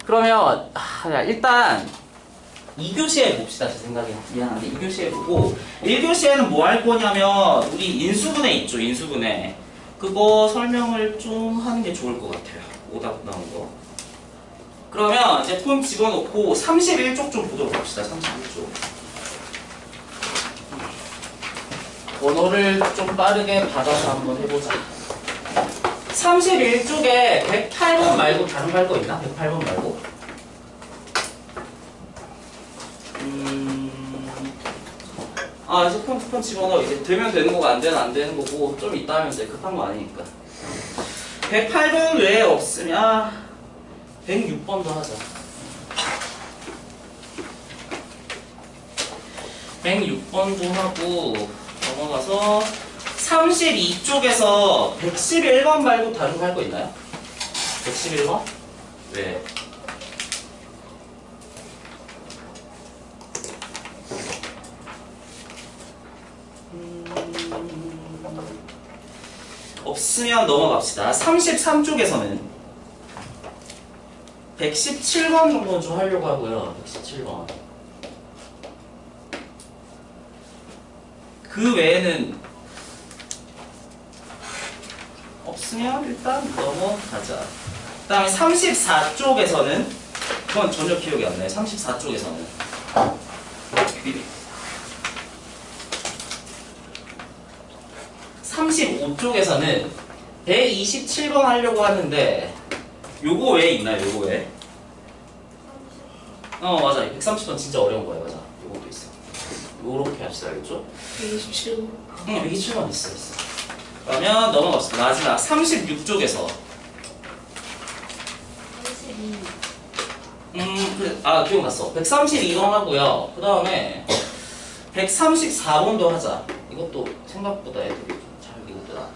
그러면 일단 2교시에 봅시다. 제 생각에 미안한데 2교시에 보고 1교시에는 뭐 할 거냐면 우리 인수분해 있죠. 인수분해 그거 설명을 좀 하는 게 좋을 것 같아요. 오답 나온 거. 그러면 이제 폰 집어넣고 31쪽 좀 보도록 합시다. 31쪽 번호를 좀 빠르게 받아서 한번 해보자. 31쪽에 108번 말고 다른 거 할 거 있나? 108번 말고 이제 폰 집어넣어. 이제 되면 되는 거고 안 되면 안 되는 거고 좀 이따 하면 돼. 급한 거 아니니까. 108번 외에 없으면 106번도 하자. 106번도 하고 넘어가서 32쪽에서 111번 말고 다른 거 할 거 있나요? 111번? 네. 없으면 넘어갑시다. 33쪽에서는 117번 정도는 좀 하려고 하고요. 117번. 그 외에는 없으면 일단 넘어가자. 그 다음에 34쪽에서는 그건 전혀 기억이 안 나요. 34쪽에서는 35쪽에서는 127번 하려고 하는데 요거 왜 있나요? 요거 왜? 맞아. 130번 진짜 어려운 거예요. 맞아. 요것도 있어. 요렇게 합시다. 알겠죠? 127번. 127번 있어. 그러면 넘어갑시다. 마지막 36쪽에서 32. 기억났어. 132번 하고요. 그 다음에 134번도 하자. 이것도 생각보다 애들이 좀 잘 읽었더라.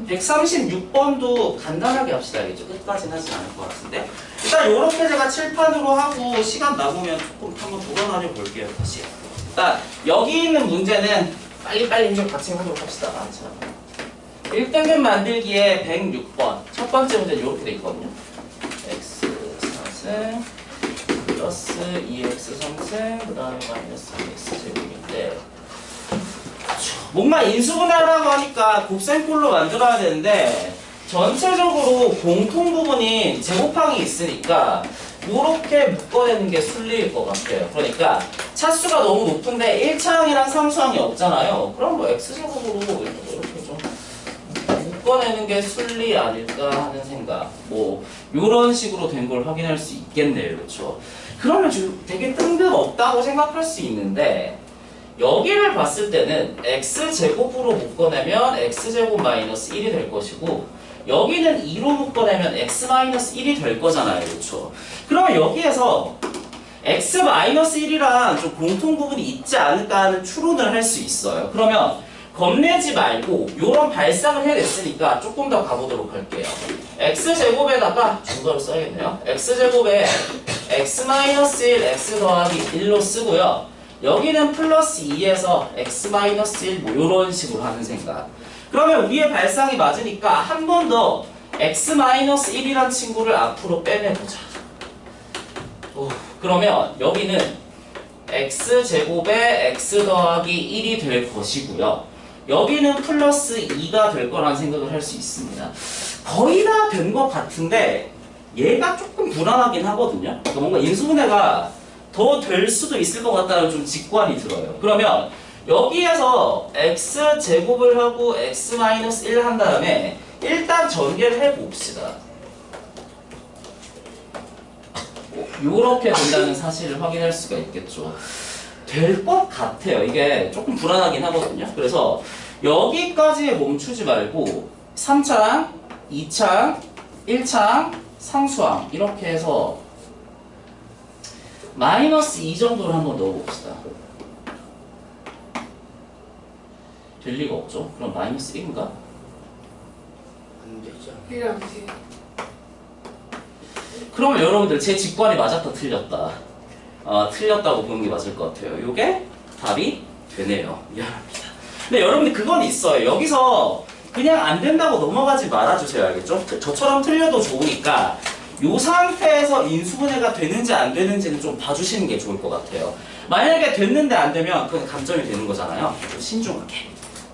136번도 간단하게 합시다. 알겠죠? 끝까지는 하진 않을 것 같은데. 일단 요렇게 제가 칠판으로 하고 시간 남으면 조금 한번 도전하려 볼게요. 다시. 일단 여기 있는 문제는 빨리빨리 좀 같이 해보도록 합시다. 자, 1등급 만들기에 106번. 첫 번째 문제는 이렇게 돼 있거든요. x 4승 플러스 2x 3승 그 다음에 마이너스 2x 제곱인데 뭔가 인수분해라고 하니까 곱셈꼴로 만들어야 되는데 전체적으로 공통 부분인 제곱항이 있으니까 이렇게 묶어내는 게 순리일 것 같아요. 그러니까 차수가 너무 높은데 1차항이랑 3차항이 없잖아요. 그럼 뭐 x제곱으로 이렇게 좀 묶어내는 게 순리 아닐까 하는 생각. 뭐 이런 식으로 된 걸 확인할 수 있겠네요. 그렇죠? 그러면 지금 되게 뜬금없다고 생각할 수 있는데 여기를 봤을 때는 x제곱으로 묶어내면 x제곱 마이너스 1이 될 것이고 여기는 2로 묶어내면 x 마이너스 1이 될 거잖아요. 그렇죠? 그러면 여기에서 x 마이너스 1이랑 좀 공통 부분이 있지 않을까 하는 추론을 할 수 있어요. 그러면 겁내지 말고 이런 발상을 해냈으니까 조금 더 가보도록 할게요. x제곱에다가 중괄호 써야겠네요. x제곱에 x-1 x 더하기 1로 쓰고요. 여기는 플러스 2에서 x-1 뭐 이런 식으로 하는 생각. 그러면 우리의 발상이 맞으니까 한 번 더 x-1이란 친구를 앞으로 빼내보자. 그러면 여기는 x제곱에 x 더하기 1이 될 것이고요. 여기는 플러스 2가 될 거라는 생각을 할 수 있습니다. 거의 다 된 것 같은데 얘가 조금 불안하긴 하거든요. 그러니까 뭔가 인수분해가 더 될 수도 있을 것 같다는 좀 직관이 들어요. 그러면 여기에서 x제곱을 하고 x-1 한 다음에 일단 전개를 해봅시다. 이렇게 된다는 사실을 확인할 수가 있겠죠. 될 것 같아요. 이게 조금 불안하긴 하거든요. 그래서 여기까지에 멈추지 말고 3차항, 2차항, 1차항, 상수항 이렇게 해서 마이너스 2 정도를 한번 넣어봅시다. 될 리가 없죠. 그럼 마이너스 1인가? 안 되죠. 1안 돼. 그러면 여러분들 제 직관이 맞았다 틀렸다. 틀렸다고 보는 게 맞을 것 같아요. 요게 답이 되네요. 미안합니다. 근데 여러분들 그건 있어요. 여기서 그냥 안 된다고 넘어가지 말아주세요. 알겠죠? 저처럼 틀려도 좋으니까 이 상태에서 인수분해가 되는지 안 되는지는 좀 봐주시는 게 좋을 것 같아요. 만약에 됐는데 안 되면 그건 감점이 되는 거잖아요. 신중하게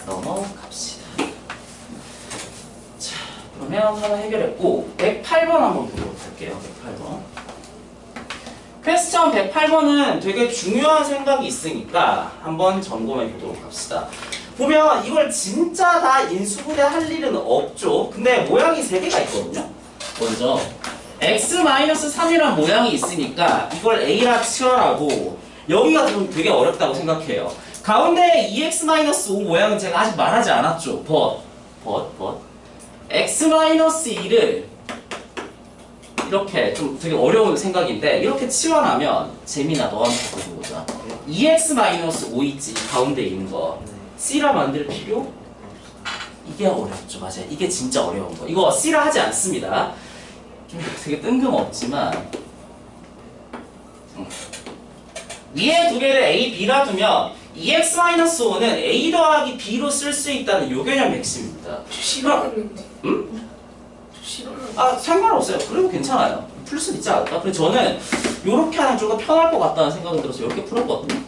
넘어갑시다. 자, 그러면 하나 해결했고 108번 한번 보도록 할게요. 108번. 퀘스천 108번은 되게 중요한 생각이 있으니까 한번 점검해 보도록 합시다. 보면 이걸 진짜 다 인수분해 할 일은 없죠. 근데 모양이 3개가 있거든요. 먼저 x-3이란 모양이 있으니까 이걸 a라 치환하고 여기가 좀 되게 어렵다고 생각해요. 가운데 2x-5 모양은 제가 아직 말하지 않았죠. but x-2를 이렇게 좀 되게 어려운 생각인데 이렇게 치환하면 재민아 너한테 보자. 2x-5 있지 가운데 있는 거 C라 만들 필요? 이게 어렵죠. 맞아요. 이게 진짜 어려운 거. 이거 C라 하지 않습니다. 좀 되게 뜬금없지만 위에 두 개를 A, B라 두면 2x-5는 A 더하기 B로 쓸 수 있다는 요 개념 핵심입니다. 싫어하는데. 응? 싫어하는데. 아 상관없어요. 그래도 괜찮아요. 풀 수는 있지 않을까? 그래서 저는 요렇게 하는 게 좀 더 편할 것 같다는 생각이 들어서 이렇게 풀었거든요.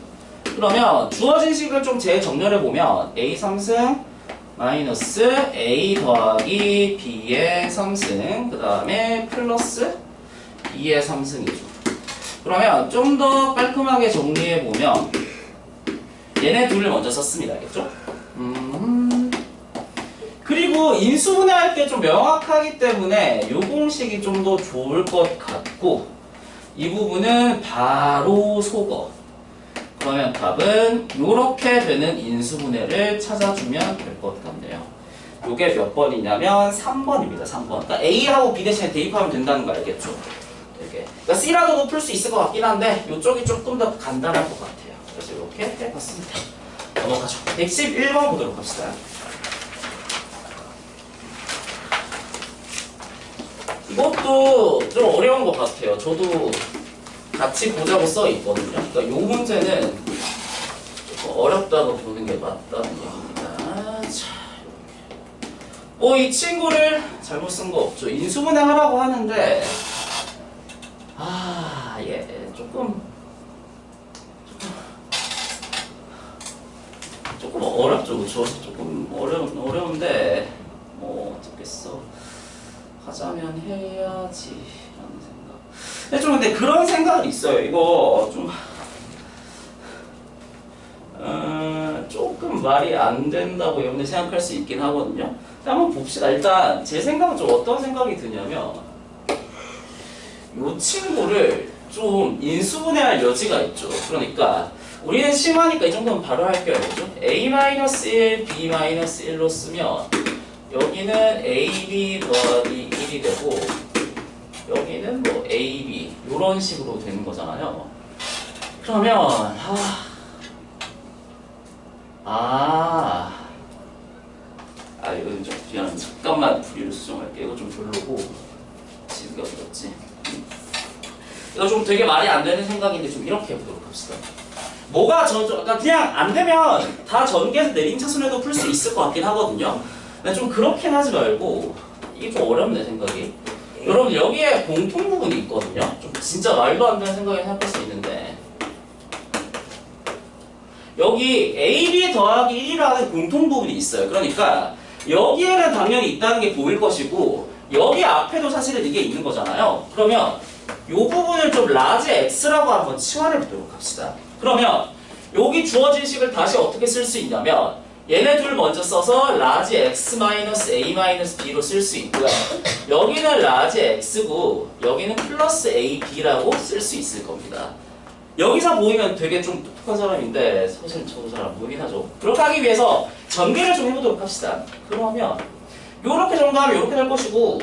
그러면 주어진 식을 좀 재정렬해보면 A 3승 마이너스 A 더하기 B의 3승 그 다음에 플러스 B의 3승이죠. 그러면 좀 더 깔끔하게 정리해보면 얘네 둘을 먼저 썼습니다. 알겠죠? 그리고 인수분해할 때 좀 명확하기 때문에 요 공식이 좀 더 좋을 것 같고 이 부분은 바로 속어. 그러면 답은 요렇게 되는 인수분해를 찾아주면 될 것 같네요. 요게 몇 번이냐면 3번입니다. 3번. 그러니까 A하고 B 대신에 대입하면 된다는 거 알겠죠? 되게. 그러니까 C라고도 풀 수 있을 것 같긴 한데 요쪽이 조금 더 간단할 것 같아요. 그래서 이렇게 해봤습니다. 넘어가죠. 111번 보도록 합시다. 이것도 좀 어려운 것 같아요. 저도 같이 보자고 써 있거든요. 그러니까 이 문제는 조금 어렵다고 보는 게 맞다는 얘기입니다. 자, 이 친구를 잘못 쓴 거 없죠. 인수분해 하라고 하는데, 조금 어렵죠, 그렇죠? 조금 어려운데 뭐 어떻겠어? 하자면 해야지. 근데 그런 생각은 있어요. 이거 좀 조금 말이 안 된다고 여러분들 생각할 수 있긴 하거든요. 한번 봅시다. 일단 제 생각은 좀 어떤 생각이 드냐면 이 친구를 좀 인수분해할 여지가 있죠. 그러니까 우리는 심하니까 이 정도는 바로 할게요. A-1, B-1로 쓰면 여기는 AB 더하기 1이 되고 여기는 뭐 AB 이런 식으로 되는 거잖아요. 그러면 이건 좀 그냥 잠깐만 분리를 수정할게. 이거 좀 별로고 지우가 어렵지. 이거 좀 되게 말이 안 되는 생각인데 좀 이렇게 해보도록 합시다. 뭐가 그러니까 그냥 안 되면 다 전개해서 내림차순에도 풀 수 있을 것 같긴 하거든요. 근데 좀 그렇게 하지 말고 이게 좀 어렵네 생각이. 여러분 여기에 공통 부분이 있거든요. 좀 진짜 말도 안 되는 생각이 생각할 수 있는데 여기 AB 더하기 1이라는 공통 부분이 있어요. 그러니까 여기에는 당연히 있다는 게 보일 것이고 여기 앞에도 사실은 이게 있는 거잖아요. 그러면 이 부분을 좀 라지 X라고 한번 치환해 보도록 합시다. 그러면 여기 주어진 식을 다시 어떻게 쓸 수 있냐면 얘네 둘 먼저 써서 라지 x-a-b로 쓸 수 있고요. 여기는 라지 x고 여기는 플러스 ab라고 쓸 수 있을 겁니다. 여기서 보이면 되게 좀 똑똑한 사람인데 사실 저 사람 보이긴 하죠. 그렇게 하기 위해서 전개를 좀 해보도록 합시다. 그러면 요렇게 정도하면 요렇게 될 것이고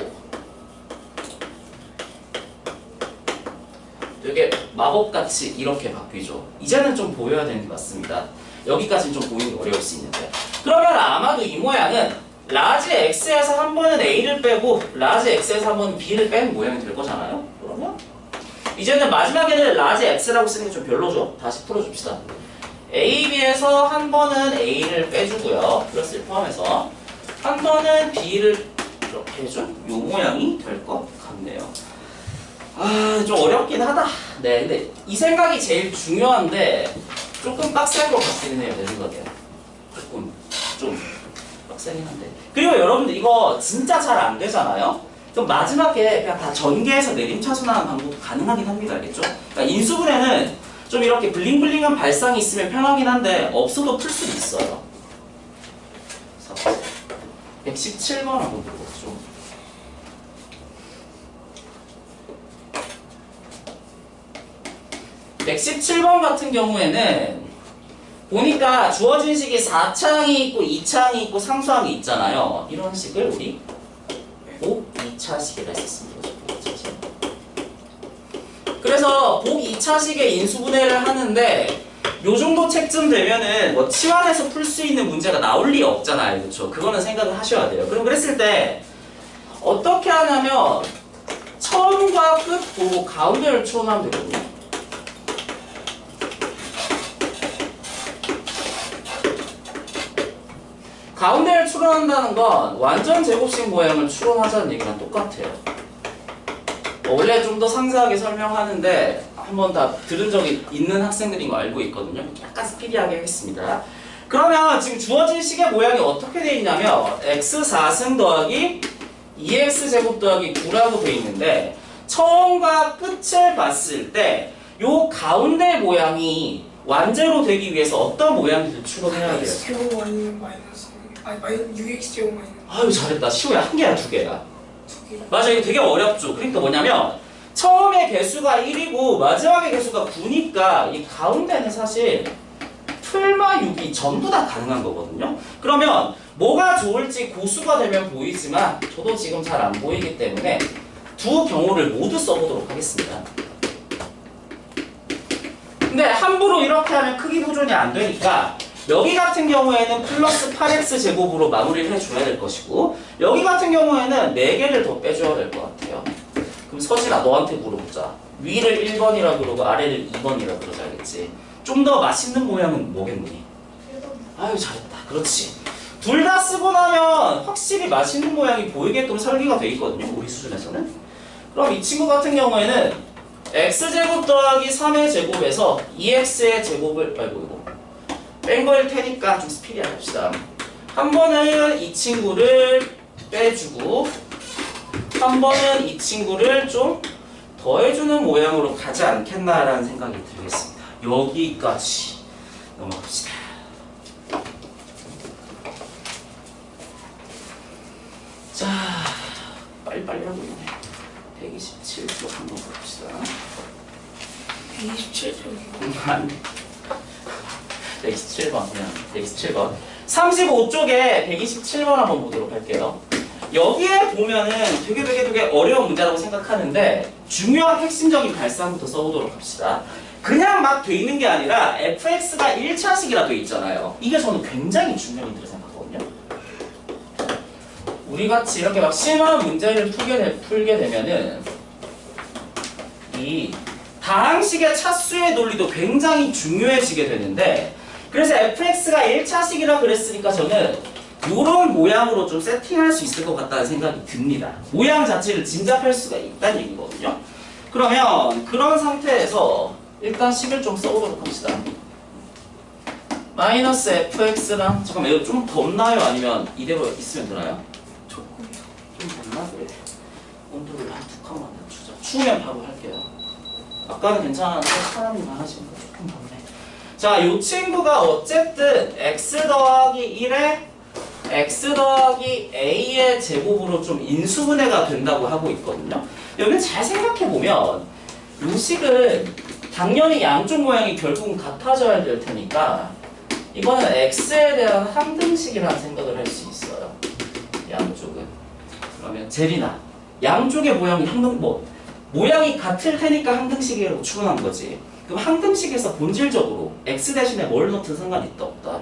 되게 마법같이 이렇게 바뀌죠. 이제는 좀 보여야 되는 것 같습니다. 여기까지는 좀 보이는 게 어려울 수 있는데 그러면 아마도 이 모양은 라지 X에서 한 번은 A를 빼고 라지 X에서 한 번은 B를 빼는 모양이 될 거잖아요. 그러면 이제는 마지막에는 라지 X라고 쓰는 게 좀 별로죠. 다시 풀어줍시다. A, B에서 한 번은 A를 빼주고요. 플러스를 포함해서 한 번은 B를 이렇게 해준 이 모양이 될 것 같네요. 좀 어렵긴 하다. 네, 근데 이 생각이 제일 중요한데 조금 빡센 것 같기는 해요, 내 생각에. 조금 좀 빡세긴 한데. 그리고 여러분들 이거 진짜 잘 안 되잖아요? 그럼 마지막에 그냥 다 전개해서 내림차순하는 방법도 가능하긴 합니다, 알겠죠? 그러니까 인수분해는 좀 이렇게 블링블링한 발상이 있으면 편하긴 한데 없어도 풀 수도 있어요. 117번 한번 볼게요. 117번 같은 경우에는 보니까 주어진 식이 4창이 있고 2창이 있고 상수항이 있잖아요. 이런 식을 우리 2차식이라 했었습니다. 그래서 복 2차식의 인수분해를 하는데 요 정도 책쯤 되면은 뭐 치환해서 풀 수 있는 문제가 나올 리 없잖아요. 그렇죠? 그거는 생각을 하셔야 돼요. 그럼 그랬을 때 어떻게 하냐면 처음과 끝 보고 가운데를 추론하면 되거든요. 가운데를 추론한다는 건 완전 제곱식 모양을 추론하자는 얘기랑 똑같아요. 원래 좀 더 상세하게 설명하는데 한번 다 들은 적이 있는 학생들인 거 알고 있거든요. 약간 스피디하게 하겠습니다. 그러면 지금 주어진 식의 모양이 어떻게 되어 있냐면 x4승 더하기 2x제곱 더하기 9라고 되어 있는데 처음과 끝을 봤을 때 요 가운데 모양이 완제로 되기 위해서 어떤 모양들을 추론해야 돼요? 제곱 아니면 마이너스 마이너스 6x 제곱 마이너스 아유 잘했다. 시호야 한 개야 두 개야? 2개. 맞아 이거 되게 어렵죠. 그러니까 뭐냐면 처음에 개수가 1이고 마지막에 개수가 9니까 이 가운데는 사실 풀마 6이 전부 다 가능한 거거든요. 그러면 뭐가 좋을지 고수가 되면 보이지만 저도 지금 잘 안 보이기 때문에 두 경우를 모두 써보도록 하겠습니다. 근데 함부로 이렇게 하면 크기 보존이 안 되니까 여기 같은 경우에는 플러스 8x 제곱으로 마무리를 해줘야 될 것이고 여기 같은 경우에는 4개를 더 빼줘야 될 것 같아요. 그럼 서진아 너한테 물어보자. 위를 1번이라 그러고 아래를 2번이라 그러자 알겠지? 좀 더 맛있는 모양은 뭐겠니? 아유 잘했다. 그렇지. 둘 다 쓰고 나면 확실히 맛있는 모양이 보이게끔 설계가 돼 있거든요. 우리 수준에서는. 그럼 이 친구 같은 경우에는 x제곱 더하기 3의 제곱에서 2x의 제곱을 아이고 뺀 거일 테니까 좀 스피디하게 합시다. 한 번은 이 친구를 빼주고 한 번은 이 친구를 좀 더해주는 모양으로 가지 않겠나라는 생각이 들겠습니다. 여기까지 넘어갑시다. 자, 빨리빨리 하고 있네. 127쪽 한번 봅시다. 127점 127번 그냥 127번 35쪽에 127번 한번 보도록 할게요. 여기에 보면은 되게 어려운 문제라고 생각하는데 중요한 핵심적인 발상부터 써보도록 합시다. 그냥 막 돼 있는 게 아니라 fx가 1차식이라 돼 있잖아요. 이게 저는 굉장히 중요한 문제라고 생각하거든요. 우리 같이 이렇게 막 심한 문제를 풀게 되면은 이 다항식의 차수의 논리도 굉장히 중요해지게 되는데 그래서 fx가 1차식이라 그랬으니까 저는 이런 모양으로 좀 세팅할 수 있을 것 같다는 생각이 듭니다. 모양 자체를 짐작할 수가 있다는 얘기거든요. 그러면 그런 상태에서 일단 식을 좀 써보도록 합시다. 마이너스 fx랑 잠깐만 이거 좀 덥나요? 아니면 이대로 있으면 되나요? 조금 좀 덥나? 그래. 온도를 한 2칸만 낮추자. 추우면 바로 할게요. 아까는 괜찮았는데 사람이 많아지니까 조금 덥네. 자, 이 친구가 어쨌든 x 더하기 1에 x 더하기 a의 제곱으로 좀 인수분해가 된다고 하고 있거든요. 여러분 잘 생각해보면 이 식은 당연히 양쪽 모양이 결국은 같아져야 될 테니까 이거는 x에 대한 항등식이라는 생각을 할 수 있어요. 양쪽은. 그러면 제리나 양쪽의 모양이 모양이 같을 테니까 항등식이라고 추론한 거지. 그럼 항등식에서 본질적으로 x 대신에 뭘 넣든 상관이 있다 없다?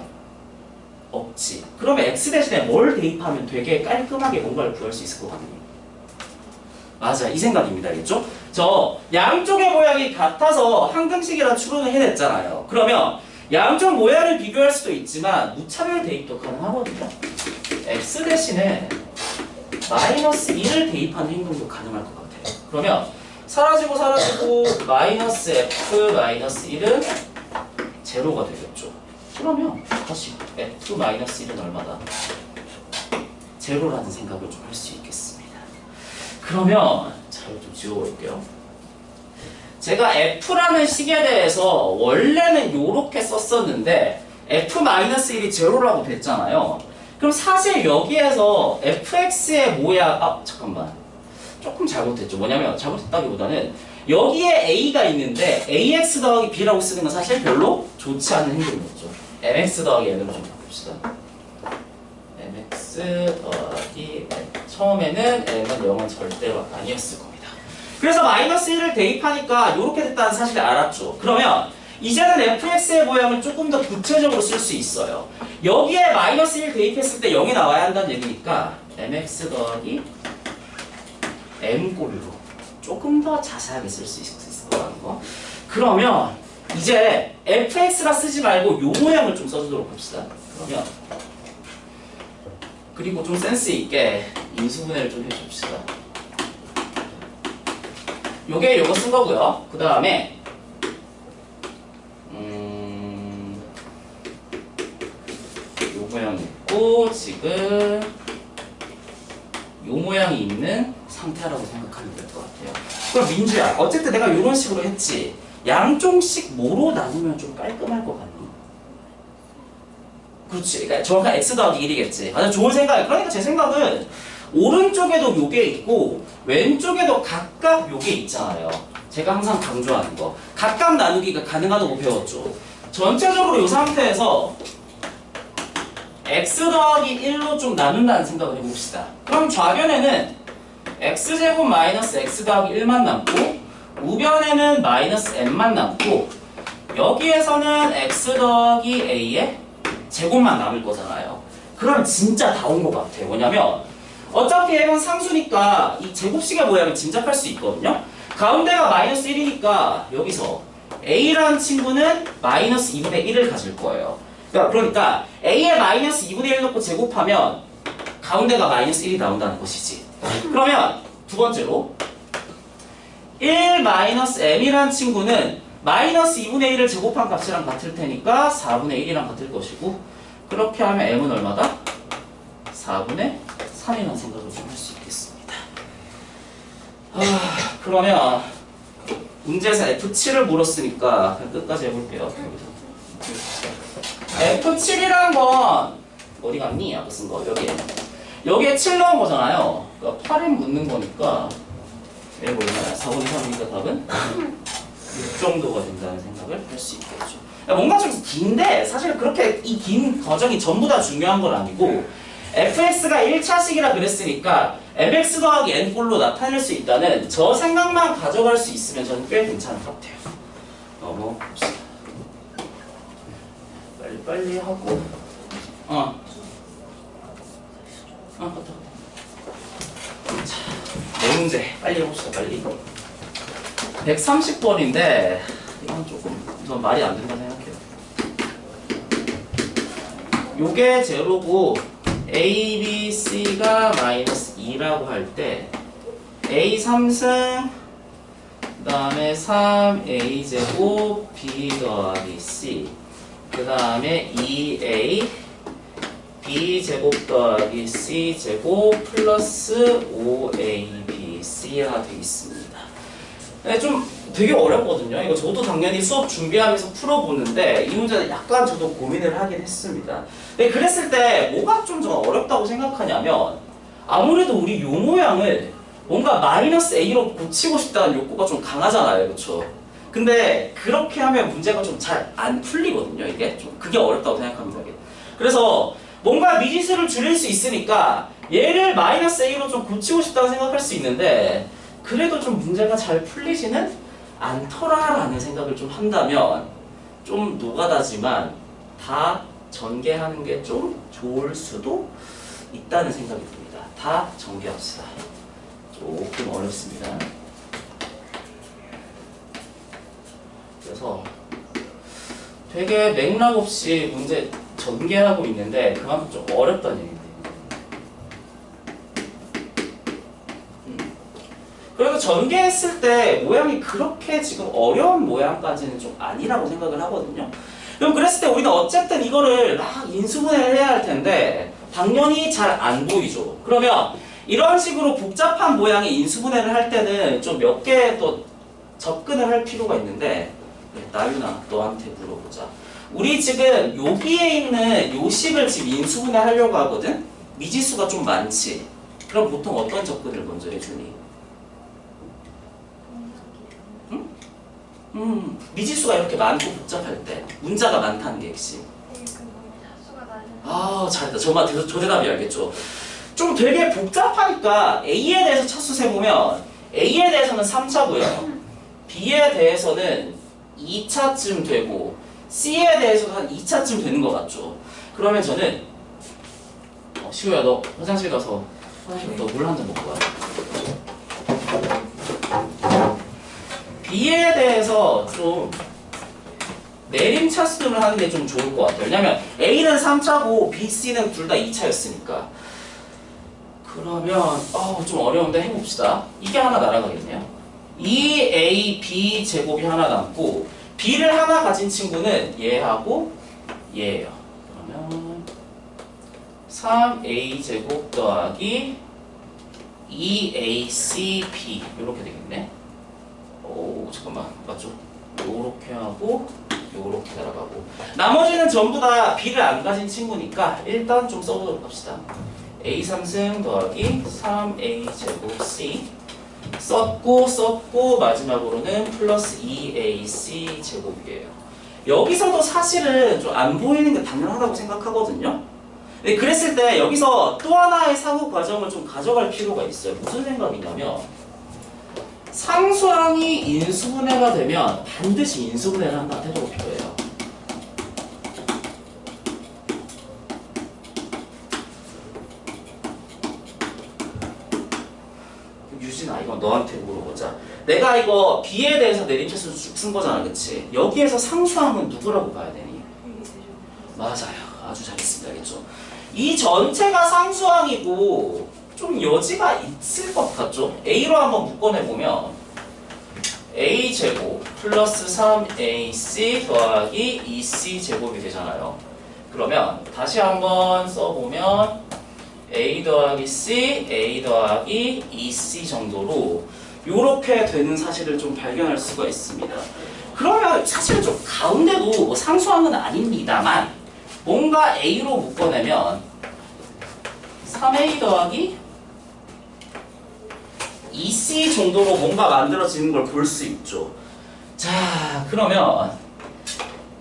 없지. 그러면 x 대신에 뭘 대입하면 되게 깔끔하게 뭔가를 구할 수 있을 것 같네요. 맞아, 이 생각입니다. 알겠죠? 저 양쪽의 모양이 같아서 항등식이라 추론을 해냈잖아요. 그러면 양쪽 모양을 비교할 수도 있지만 무차별 대입도 가능하거든요. x 대신에 마이너스 1을 대입하는 행동도 가능할 것 같아요. 그러면 사라지고 마이너스 f 마이너스 1은 제로가 되겠죠. 그러면 다시 f 마이너스 1은 얼마다? 제로라는 생각을 좀 할 수 있겠습니다. 그러면 자, 이거 좀 지워볼게요. 제가 f라는 식에 대해서 원래는 요렇게 썼었는데 f-1이 제로라고 됐잖아요. 그럼 사실 여기에서 fx의 모양, 잠깐만. 조금 잘못했죠. 뭐냐면 잘못했다기보다는 여기에 a가 있는데 ax 더하기 b라고 쓰는 건 사실 별로 좋지 않은 행동이었죠. mx 더하기 n으로 좀 바꿉시다. mx 더하기 n. 처음에는 n은 0은 절대로 아니었을 겁니다. 그래서 마이너스 1을 대입하니까 이렇게 됐다는 사실을 알았죠. 그러면 이제는 fx의 모양을 조금 더 구체적으로 쓸 수 있어요. 여기에 마이너스 1 대입했을 때 0이 나와야 한다는 얘기니까 mx 더하기 m꼴로 조금 더 자세하게 쓸 수 있을 거라는 거. 그러면 이제 fx라 쓰지 말고 요 모양을 좀 써주도록 합시다. 그러면 그리고 좀 센스 있게 인수분해를 좀 해줍시다. 요게 요거 쓴 거고요. 그 다음에 요 모양 있고 지금 요 모양이 있는 상태라고 생각하면 될 것 같아요. 그럼 민주야, 어쨌든 내가 이런 식으로 했지. 양쪽씩 뭐로 나누면 좀 깔끔할 것 같니? 그렇지. 그러니까 정확한 x 더하기 1이겠지. 아주 좋은 생각이야. 그러니까 제 생각은 오른쪽에도 요게 있고 왼쪽에도 각각 요게 있잖아요. 제가 항상 강조하는 거. 각각 나누기가 가능하다고 배웠죠. 전체적으로 이 상태에서 x 더하기 1로 좀 나눈다는 생각을 해봅시다. 그럼 좌변에는 x제곱 마이너스 x 더하기 1만 남고 우변에는 마이너스 n만 남고 여기에서는 x 더하기 a의 제곱만 남을 거잖아요. 그럼 진짜 다 온 것 같아요. 뭐냐면 어차피 얘는 상수니까 이 제곱식의 모양을 짐작할 수 있거든요. 가운데가 마이너스 1이니까 여기서 a라는 친구는 마이너스 2분의 1을 가질 거예요. 그러니까 a에 마이너스 2분의 1 넣고 제곱하면 가운데가 마이너스 1이 나온다는 것이지. 그러면 두 번째로 1 마이너스 m이라는 친구는 마이너스 2분의 1을 제곱한 값이랑 같을 테니까 4분의 1이랑 같을 것이고 그렇게 하면 m은 얼마다? 4분의 3이라는 생각을 좀 할 수 있겠습니다. 그러면 문제에서 F7을 물었으니까 그냥 끝까지 해볼게요. F7이라는 건 어디 갔니? 아까 쓴 거 여기에 7 넣은 거잖아요. 그러니까 8을 묻는 거니까 얘 뭐냐면 4분의 3이니까 답은 6 정도가 된다는 생각을 할 수 있겠죠. 뭔가 좀 긴데 사실 그렇게 이 긴 과정이 전부 다 중요한 건 아니고 fx가 1차식이라 그랬으니까 mx 더하기 n꼴로 나타낼 수 있다는 저 생각만 가져갈 수 있으면 저는 꽤 괜찮을 것 같아요. 넘어봅시다. 빨리 하고 갔다. 자, 네 문제 빨리 해봅시다. 빨리 130번인데 이건 조금 전 말이 안 된다 생각해요. 요게 제로고 A, B, C가 마이너스 2라고 할 때 A 3승 그 다음에 3A 제곱 B 더하기 C 그 다음에 2A B 제곱 더하기 C 제곱 플러스 5ABC가 되겠습니다. 네, 좀 되게 어렵거든요. 이거 저도 당연히 수업 준비하면서 풀어보는데 이 문제는 약간 저도 고민을 하긴 했습니다. 근데 그랬을 때 뭐가 좀 어렵다고 생각하냐면 아무래도 우리 요 모양을 뭔가 마이너스 A로 고치고 싶다는 욕구가 좀 강하잖아요. 그렇죠? 근데 그렇게 하면 문제가 좀 잘 안 풀리거든요. 이게 좀 그게 어렵다고 생각합니다. 이게. 그래서 뭔가 미지수를 줄일 수 있으니까 얘를 마이너스 A로 좀 고치고 싶다고 생각할 수 있는데 그래도 좀 문제가 잘 풀리지는 않더라라는 생각을 좀 한다면 좀 노가다지만 다 전개하는 게 좀 좋을 수도 있다는 생각이 듭니다. 다 전개합시다. 조금 어렵습니다. 그래서 되게 맥락 없이 문제 전개하고 있는데 그만큼 좀 어렵다는 얘기입니다. 그래도 전개했을 때 모양이 그렇게 지금 어려운 모양까지는 좀 아니라고 생각을 하거든요. 그럼 그랬을 때 우리는 어쨌든 이거를 막 인수분해를 해야 할 텐데 당연히 잘 안 보이죠. 그러면 이런 식으로 복잡한 모양의 인수분해를 할 때는 좀 몇 개 또 접근을 할 필요가 있는데 나유나 너한테 물어보자. 우리 지금 여기에 있는 요 식을 지금 인수분해 하려고 하거든? 미지수가 좀 많지? 그럼 보통 어떤 접근을 먼저 해주니? 미지수가 이렇게 많고 복잡할 때 문자가 많다는 게 핵심. 아 잘했다. 정말 저 대답이 알겠죠? 좀 되게 복잡하니까 A에 대해서 차수 세보면 A에 대해서는 3차고요 B에 대해서는 2차쯤 되고 C에 대해서도 한 2차쯤 되는 것 같죠? 그러면 저는 시우야 너 화장실 가서 너 물 한 잔 먹고 와. B에 대해서 좀 내림차수를 하는 게 좀 좋을 것 같아요. 왜냐면 A는 3차고 B, C는 둘 다 2차였으니까. 그러면 좀 어려운데 해봅시다. 이게 하나 날아가겠네요. 2AB 제곱이 하나 남고 B를 하나 가진 친구는 얘하고 얘예요. 그러면 3A 제곱 더하기 2ACB 이렇게 되겠네. 오 잠깐만 맞죠? 요렇게 하고 요렇게 날아가고 나머지는 전부 다 B를 안 가진 친구니까 일단 좀 써보도록 합시다. A 3승 더하기 3A 제곱 C 썼고 마지막으로는 플러스 2AC 제곱이에요. 여기서도 사실은 좀 안 보이는 게 당연하다고 생각하거든요. 근데 그랬을 때 여기서 또 하나의 사고 과정을 좀 가져갈 필요가 있어요. 무슨 생각이냐면 상수항이 인수분해가 되면 반드시 인수분해를 한다는 태도가 필요해요. 유진아 이거 너한테 물어보자. 내가 이거 B에 대해서 내림차수 쓴 거잖아 그치? 여기에서 상수항은 누구라고 봐야 되니? 맞아요. 아주 잘했습니다. 알겠죠? 이 전체가 상수항이고 좀 여지가 있을 것 같죠? A로 한번 묶어내보면 A제곱 플러스 3AC 더하기 2C 제곱이 되잖아요. 그러면 다시 한번 써보면 A 더하기 C, A 더하기 2C 정도로 요렇게 되는 사실을 좀 발견할 수가 있습니다. 그러면 사실 좀 가운데도 뭐 상수항은 아닙니다만 뭔가 A로 묶어내면 3A 더하기 2C 정도로 뭔가 만들어지는 걸 볼 수 있죠. 자, 그러면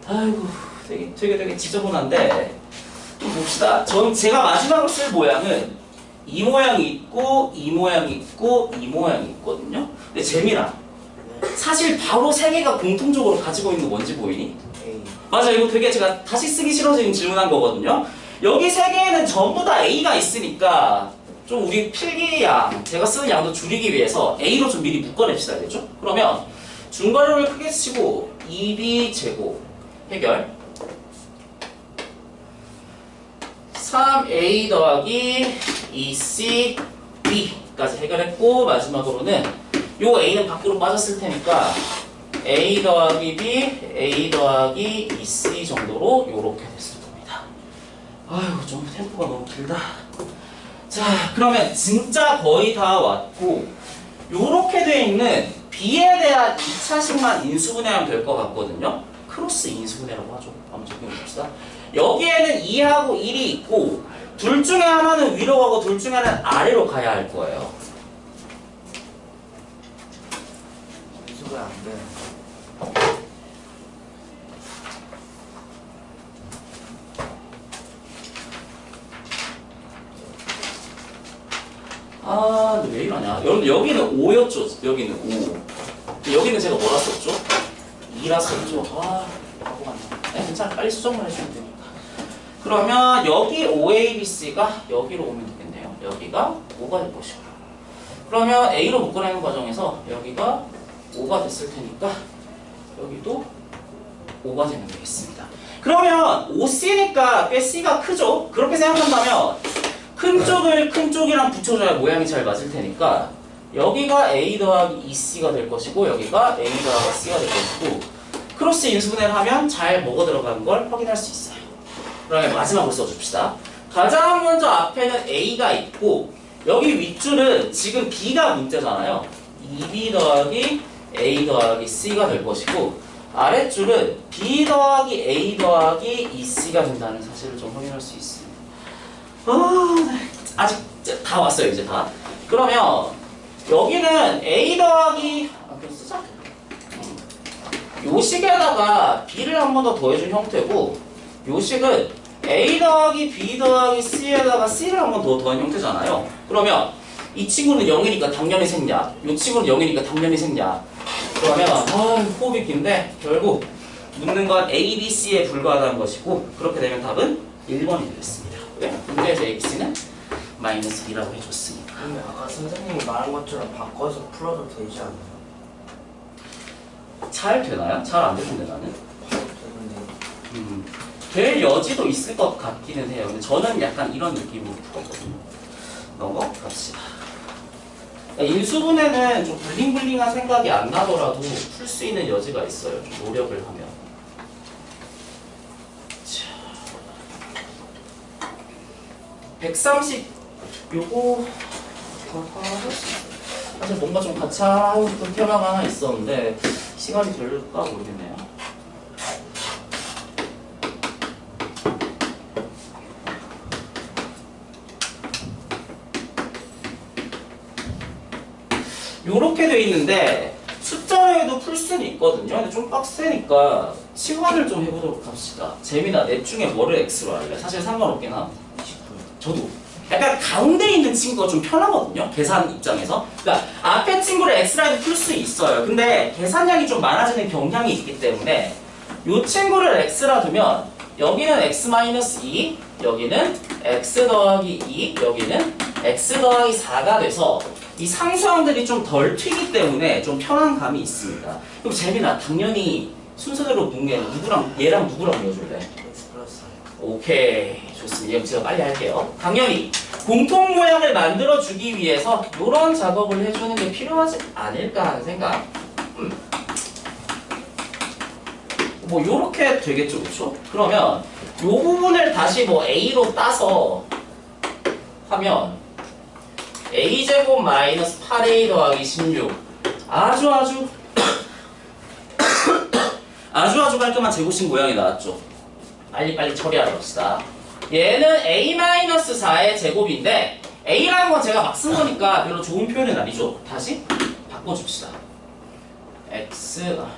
아이고 되게 지저분한데 좀 봅시다. 제가 마지막으로 쓸 모양은 이 모양이 있고 이 모양이 있고 이 모양이 있거든요. 근데 재민아, 사실 바로 세 개가 공통적으로 가지고 있는 거 뭔지 보이니? 맞아, 이거 되게 제가 다시 쓰기 싫어지는 질문한 거거든요. 여기 세 개에는 전부 다 A가 있으니까 좀 우리 필기양, 제가 쓰는 양도 줄이기 위해서 A로 좀 미리 묶어냅시다. 알겠죠? 그러면 중괄호를 크게 치고 2B 제곱 해결 3A 더하기 2CB까지 해결했고 마지막으로는 요 A는 밖으로 빠졌을 테니까 A 더하기 B, A 더하기 2C 정도로 요렇게 됐을 겁니다. 아이고 좀 템포가 너무 길다. 자 그러면 진짜 거의 다 왔고 요렇게 돼 있는 B에 대한 2차식만 인수분해하면 될 것 같거든요. 크로스 인수분해라고 하죠. 한번 적용해봅시다. 여기에는 2하고 1이 있고 둘 중에 하나는 위로 가고 둘 중에 하나는 아래로 가야 할 거예요. 인수가 안 돼. 아, 근데 왜 이러냐? 여러분 여기는 5였죠. 여기는 5. 여기는 제가 뭐라 썼죠? 2라 썼죠. 아, 바보 같네. 네, 괜찮아. 빨리 수정만 해주면 되니까. 그러면 여기 5ABC가 여기로 오면 되겠네요. 여기가 5가 될 것이고. 그러면 A로 묶어내는 과정에서 여기가 5가 됐을 테니까 여기도 5가 되면 되겠습니다. 그러면 5C니까 꽤 C가 크죠? 그렇게 생각한다면 큰 쪽을 큰 쪽이랑 붙여줘야 모양이 잘 맞을 테니까 여기가 A 더하기 EC가 될 것이고 여기가 A 더하기 C가 될 것이고 크로스 인수분해를 하면 잘 뭐가 들어가는 걸 확인할 수 있어요. 그러면 마지막으로 써줍시다. 가장 먼저 앞에는 A가 있고 여기 윗줄은 지금 B가 문제잖아요. 2B 더하기 A 더하기 C가 될 것이고 아랫줄은 B 더하기 A 더하기 EC가 된다는 사실을 좀 확인할 수 있습니다. 아직 다 왔어요 이제 다. 그러면 여기는 A 더하기 그럼 쓰자. 요 식에다가 B를 한 번 더 더해준 형태고 요 식은 A 더하기 B 더하기 C에다가 C를 한 번 더 더한 형태잖아요. 그러면 이 친구는 0이니까 당연히 생략, 이 친구는 0이니까 당연히 생략. 그러면 호흡이 긴데 결국 묻는 건 A, B, C에 불과하다는 것이고 그렇게 되면 답은 1번이 되겠습니다. 왜? 문제에서 A, B, C는 마이너스 B라고 해줬으니까. 근데 아까 선생님이 말한 것처럼 바꿔서 풀어도 되지 않나요? 잘 되나요? 잘 안 되는데 나는? 되는데. 될 여지도 있을 것 같기는 해요. 근데 저는 약간 이런 느낌으로 풀었거든요. 넘어갑시다. 인수분해는 좀 블링블링한 생각이 안 나더라도 풀 수 있는 여지가 있어요. 좀 노력을 하면. 자, 130 요거 사실 뭔가 좀 같이 하고 싶은 테마가 하나 있었는데 시간이 될까 모르겠네요. 요렇게 돼 있는데 숫자로도 풀 수는 있거든요. 근데 좀 빡세니까 치환을 좀 해보도록 합시다. 재민아, 넷 중에 뭐를 X로 할래? 사실 상관없긴 함. 29요. 저도. 약간 가운데 있는 친구가 좀 편하거든요. 계산 입장에서. 그러니까 앞에 친구를 X라도 풀 수 있어요. 근데 계산량이 좀 많아지는 경향이 있기 때문에 요 친구를 X라 두면 여기는 X-2, 여기는 X 더하기 2, 여기는 X 더하기 4가 돼서 이 상수항들이 좀 덜 튀기 때문에 좀 편한 감이 있습니다. 그럼 재민아, 당연히 순서대로 묻게 누구랑 얘랑 누구랑 이어줄래? X 플러스 오케이, 좋습니다. 그럼 제가 빨리 할게요. 당연히 공통 모양을 만들어 주기 위해서 이런 작업을 해주는 게 필요하지 않을까 하는 생각. 뭐 요렇게 되겠죠, 그렇죠? 그러면 요 부분을 다시 뭐 A로 따서 하면 A제곱 마이너스 8A 더하기 16 아주 깔끔한 제곱식 모양이 나왔죠. 빨리 처리하러 갑시다. 얘는 A-4의 제곱인데 A라는 건 제가 막 쓴 거니까 별로 좋은 표현은 아니죠. 다시 바꿔줍시다.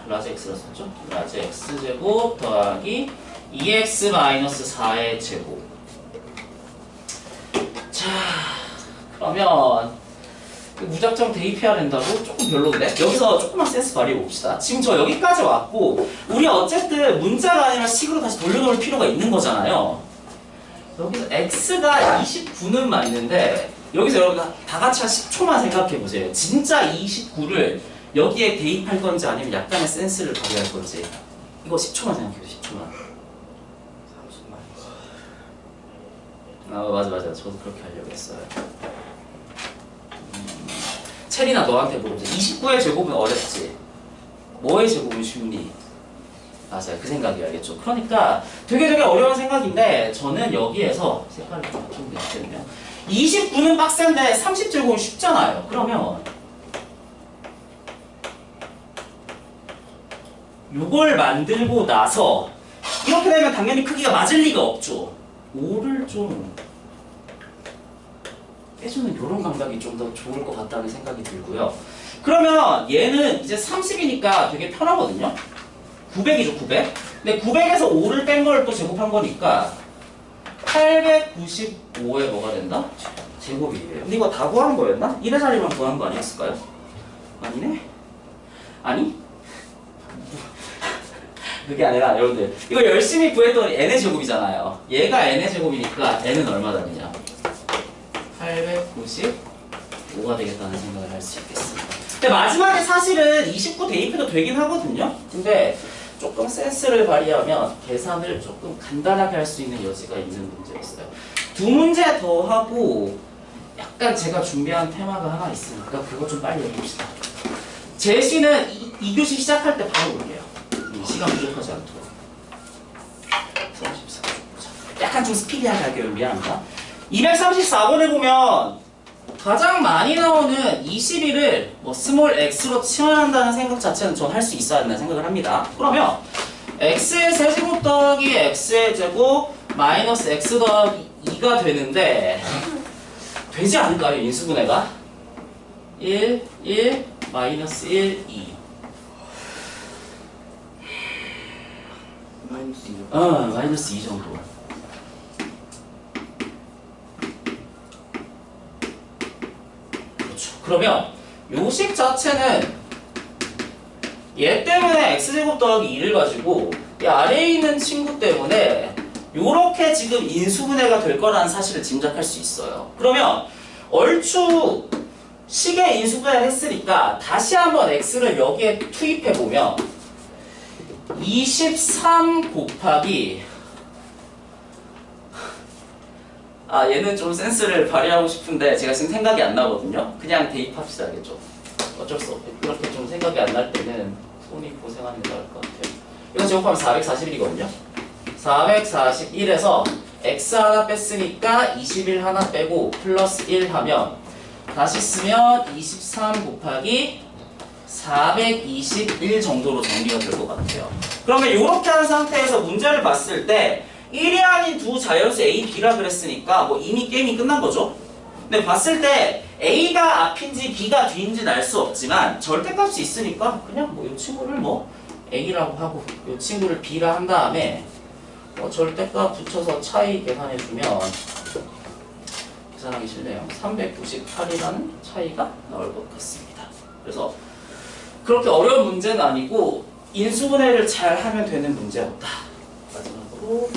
라지 X라 썼죠? 라지 X제곱 더하기 2X-4의 제곱. 자, 그러면 무작정 대입해야 된다고? 조금 별로인데? 여기서 조금만 센스 발휘해 봅시다. 지금 저 여기까지 왔고 우리 어쨌든 문자가 아니라 식으로 다시 돌려놓을 필요가 있는 거잖아요. 여기서 x가 29는 맞는데 여기서 여러분 다 같이 한 10초만 생각해 보세요. 진짜 29를 여기에 대입할 건지 아니면 약간의 센스를 발휘할 건지 이거 10초만 생각해 보세요. 10초만. 30만. 맞아. 저도 그렇게 하려고 했어요. 체리나 너한테 물어보세요. 29의 제곱은 어렵지? 뭐의 제곱은 쉽니? 맞아요. 그 생각이 알겠죠? 그러니까 되게 어려운 생각인데 저는 여기에서 색깔을 좀 바꾸면 되거든요. 29는 빡센데 30제곱은 쉽잖아요. 그러면 이걸 만들고 나서 이렇게 되면 당연히 크기가 맞을 리가 없죠. 5를 좀 빼주는 이런 감각이 좀 더 좋을 것 같다는 생각이 들고요. 그러면 얘는 이제 30이니까 되게 편하거든요. 900이죠, 900. 근데 900에서 5를 뺀 걸 또 제곱한 거니까 895에 뭐가 된다? 제곱이에요. 근데 이거 다 구한 거였나? 1의 자리만 구한 거 아니었을까요? 아니네? 아니? 그게 아니라 여러분들 이거 열심히 구했더니 n의 제곱이잖아요. 얘가 n의 제곱이니까 n은 얼마 다르냐? 895가 되겠다는 생각을 할 수 있겠습니다. 근데 마지막에 사실은 29 대입해도 되긴 하거든요. 근데 조금 센스를 발휘하면 계산을 조금 간단하게 할 수 있는 여지가 있는 문제였어요. 두 문제 더 하고 약간 제가 준비한 테마가 하나 있으니까 그거 좀 빨리 해봅시다. 제시는 2교시 시작할 때 바로 올게요. 시간 부족하지 않도록. 34. 약간 좀 스피디하게 할게요. 미안합니다. 234번에 보면 가장 많이 나오는 21을 뭐 스몰 x로 치환한다는 생각 자체는 전 할 수 있어야 한다는 생각을 합니다. 그러면 x의 세제곱 더하기 x의 제곱 마이너스 x 더하기 2가 되는데 되지 않을까요? 인수분해가? 1, 1, 마이너스 1, 2. 마이너스 2죠. 마이너스 2 정도. 그렇죠. 그러면 요식 자체는 얘 때문에 x제곱 더하기 2를 가지고 이 아래에 있는 친구 때문에 요렇게 지금 인수분해가 될 거라는 사실을 짐작할 수 있어요. 그러면 얼추 식의 인수분해를 했으니까 다시 한번 x를 여기에 투입해 보면 23 곱하기 얘는 좀 센스를 발휘하고 싶은데 제가 지금 생각이 안 나거든요. 그냥 대입합시다. 알겠죠? 어쩔 수 없고 이렇게 좀 생각이 안 날 때는 손이 고생하는 게 나을 것 같아요. 이거 제곱하면 441이거든요. 441에서 x 하나 뺐으니까 21 하나 빼고 플러스 1 하면 다시 쓰면 23 곱하기 421 정도로 정리가 될 것 같아요. 그러면 이렇게 한 상태에서 문제를 봤을 때 1이 아닌 두 자연수 A, B라 그랬으니까 뭐 이미 게임이 끝난 거죠. 근데 봤을 때 A가 앞인지 B가 뒤인지는 알 수 없지만 절대값이 있으니까 그냥 뭐 이 친구를 뭐 A라고 하고 이 친구를 B라 한 다음에 절대값 붙여서 차이 계산해주면 계산하기 싫네요. 398이라는 차이가 나올 것 같습니다. 그래서 그렇게 어려운 문제는 아니고 인수분해를 잘 하면 되는 문제였다. 마지막으로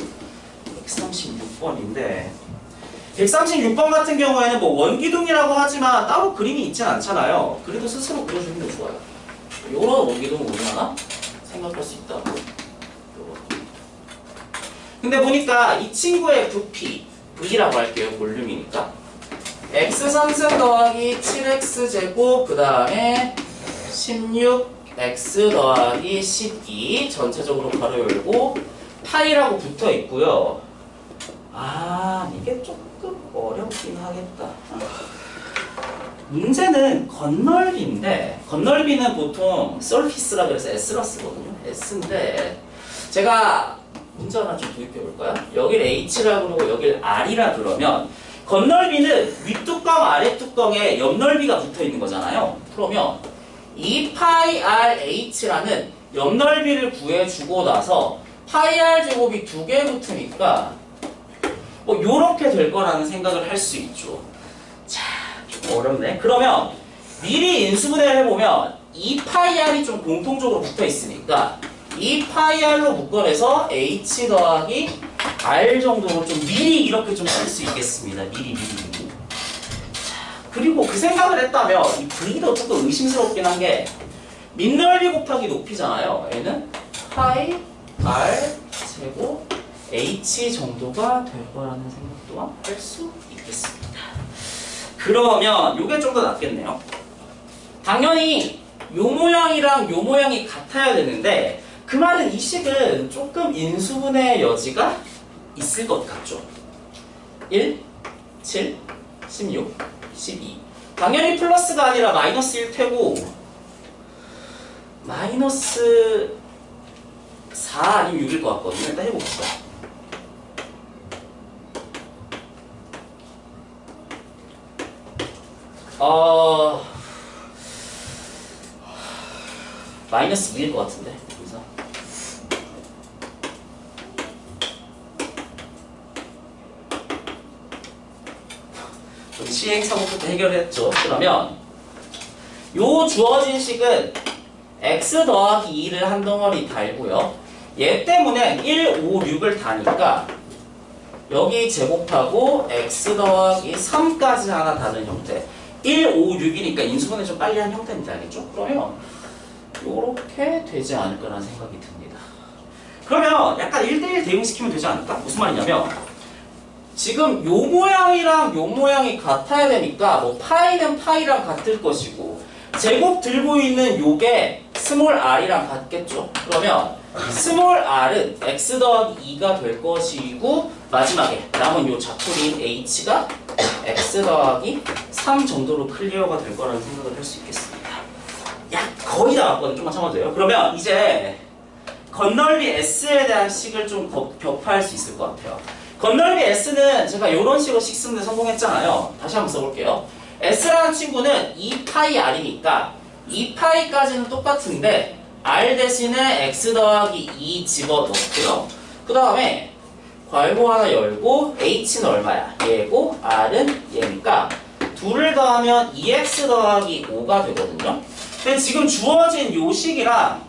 136번인데 136번 같은 경우에는 뭐 원기둥이라고 하지만 따로 그림이 있진 않잖아요. 그래도 스스로 그려주는 게 좋아요. 이런 원기둥은 우리나라 생각할 수 있다. 근데 보니까 이 친구의 부피 V라고 할게요. 볼륨이니까 x 상승 더하기 7x 제곱 그 다음에 16x 더하기 12 전체적으로 가로 열고 파이라고 붙어 있고요. 이게 조금 어렵긴 하겠다. 문제는 건널비인데 건널비는 보통 서피스라 그래서 S라 쓰거든요. S인데 제가 문제 하나 좀 도입해 볼까요? 여길 H라 그러고 여길 R이라 그러면 건널비는 윗뚜껑 아랫뚜껑에 옆넓이가 붙어 있는 거잖아요. 그러면 2파이 R H라는 옆넓이를 구해주고 나서 파이 R 제곱이 두 개 붙으니까 뭐 요렇게 될 거라는 생각을 할 수 있죠. 자, 좀 어렵네. 그러면 미리 인수분해를 해보면 2파이 R이 좀 공통적으로 붙어 있으니까 2파이 R로 묶어내서 H 더하기 R 정도로 좀 미리 이렇게 좀 쓸 수 있겠습니다. 미리. 그리고 그 생각을 했다면 이 V도 조금 의심스럽긴 한 게 밑넓이 곱하기 높이잖아요. 얘는 파이 R 제곱 H 정도가 될 거라는 생각 또한 할 수 있겠습니다. 그러면 이게 좀 더 낫겠네요. 당연히 요 모양이랑 요 모양이 같아야 되는데 그 말은 이 식은 조금 인수분해의 여지가 있을 것 같죠. 1, 7, 16, 12 당연히 플러스가 아니라 마이너스 1 테고 마이너스 4 아니면 6일 것 같거든요. 일단 해봅시다. 마이너스 2일 것 같은데 여기서 좀 시행착오부터 해결했죠. 그러면 요 주어진 식은 x 더하기 2를 한 덩어리 달고요. 얘 때문에 1, 5, 6을 다니까 여기 제곱하고 x 더하기 3까지 하나 다른 형태 1, 5, 6이니까 인수분해 좀 빨리 한 형태인지 알겠죠? 그러면 요렇게 되지 않을까라는 생각이 듭니다. 그러면 약간 1대1 대응시키면 되지 않을까? 무슨 말이냐면 지금 요 모양이랑 요 모양이 같아야 되니까 뭐 파이는 파이랑 같을 것이고 제곱 들고 있는 요게 스몰 r이랑 같겠죠. 그러면 스몰 r은 x 더하기 2가 될 것이고 마지막에 남은 요 자토리인 h가 x 더하기 3 정도로 클리어가 될 거라는 생각을 할 수 있겠습니다. 야 거의 다 왔거든요. 좀만 참아도 돼요. 그러면 이제 건널비 s에 대한 식을 좀 격파할 수 있을 것 같아요. 건널비 s는 제가 이런 식으로 식 쓰는데 성공했잖아요. 다시 한번 써볼게요. s라는 친구는 2파이 r이니까 2파이까지는 똑같은데 r 대신에 x 더하기 2 집어넣고요. 그 다음에 괄호 하나 열고 h는 얼마야? 얘고 r은 얘니까 둘을 더하면 2x 더하기 5가 되거든요. 근데 지금 주어진 요 식이랑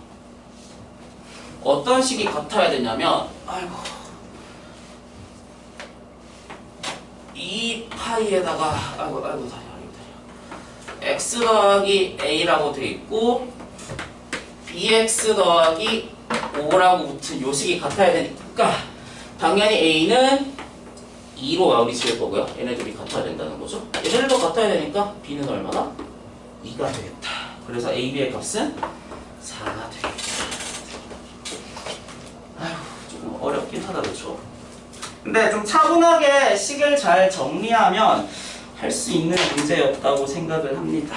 어떤 식이 같아야 되냐면 아이고 2파이에다가 아이고 다리 x 더하기 a라고 돼 있고 bx 더하기 5라고 붙은 요 식이 같아야 되니까 당연히 a는 2로 마무리 지을 거고요. 얘네들이 같아야 된다는 거죠. 얘네들도 같아야 되니까 b는 얼마나? 2가 되겠다. 그래서 a, b의 값은 4가 되겠다. 아휴 조금 어렵긴 하다 그렇죠? 근데 좀 차분하게 식을 잘 정리하면 할 수 있는 문제였다고 생각을 합니다.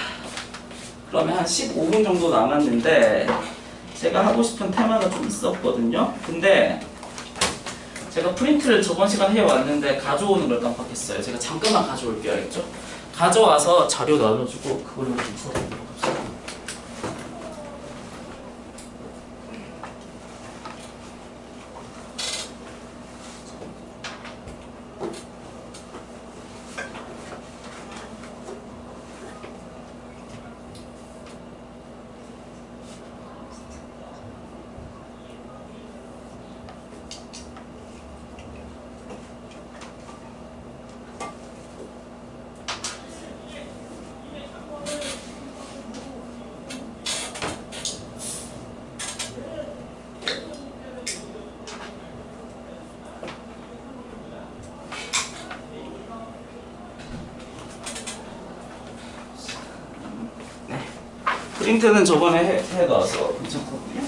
그러면 한 15분 정도 남았는데 제가 하고 싶은 테마가 좀 있었거든요. 근데 제가 프린트를 저번 시간 해왔는데 가져오는 걸 깜빡했어요. 제가 잠깐만 가져올게요. 알겠죠? 가져와서 자료 나눠주고 그거를 좀 써보도록 합시다. 프린트는 저번에 해놔서 괜찮거든요.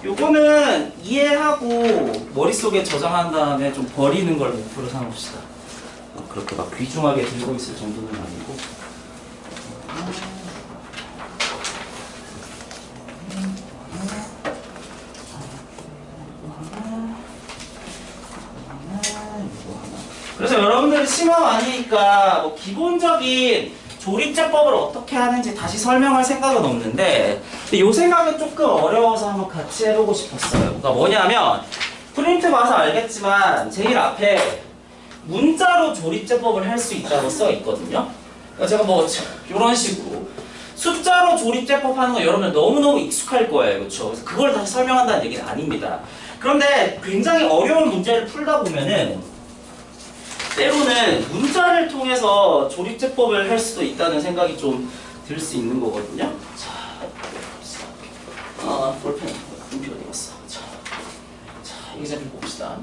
요거는 이해하고 머릿속에 저장한 다음에 좀 버리는 걸 목표로 삼읍시다. 그렇게 막 귀중하게 들고 있을 정도는 아니고. 그래서 여러분들이 심화 아니니까 뭐 기본적인 조립제법을 어떻게 하는지 다시 설명할 생각은 없는데 이 생각은 조금 어려워서 한번 같이 해보고 싶었어요. 그러니까 뭐냐면 프린트 봐서 알겠지만 제일 앞에 문자로 조립제법을 할 수 있다고 써 있거든요. 그러니까 제가 뭐 이런 식으로 숫자로 조립제법 하는 거 여러분 너무너무 익숙할 거예요. 그렇죠? 그래서 그걸 다시 설명한다는 얘기는 아닙니다. 그런데 굉장히 어려운 문제를 풀다 보면은 때로는 문자를 통해서 조립제법을 할 수도 있다는 생각이 좀 들 수 있는 거거든요. 자, 볼펜, 금피 어디 갔어? 자, 이거 좀 봅시다.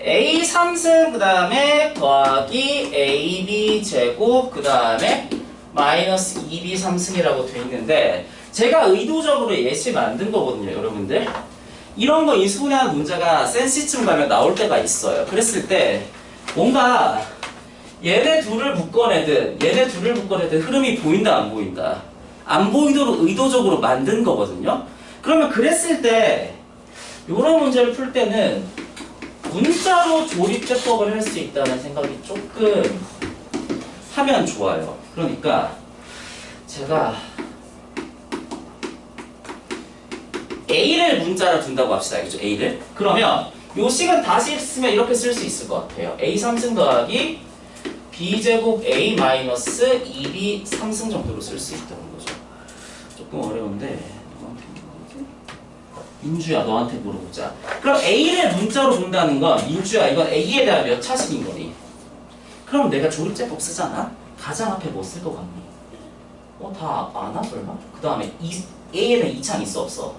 a 3승 그 다음에 더하기 ab 제곱 그 다음에 마이너스 2b 3승이라고 돼 있는데 제가 의도적으로 예시 만든 거거든요, 여러분들. 이런 거 인수분해하는 문제가 센시쯤 가면 나올 때가 있어요. 그랬을 때 뭔가 얘네 둘을 묶어내든 얘네 둘을 묶어내든 흐름이 보인다 안 보인다? 안 보이도록 의도적으로 만든 거거든요. 그러면 그랬을 때 이런 문제를 풀 때는 문자로 조립제법을 할 수 있다는 생각이 조금 하면 좋아요. 그러니까 제가 A를 문자로 둔다고 합시다. 알겠죠? A를. 그러면 요 식은 다시 쓰면 이렇게 쓸 수 있을 것 같아요. A 3승 더하기 B제곱 A 마이너스 2B 3승 정도로 쓸 수 있다는 거죠. 조금 어려운데 민주야 너한테 물어보자. 그럼 A를 문자로 둔다는 건 민주야 이건 A에 대한 몇 차식인 거니? 그럼 내가 조립제법 쓰잖아? 가장 앞에 뭐 쓸 것 같니? 다 아나 설마? 그 다음에 A에 대한 2창 있어 없어?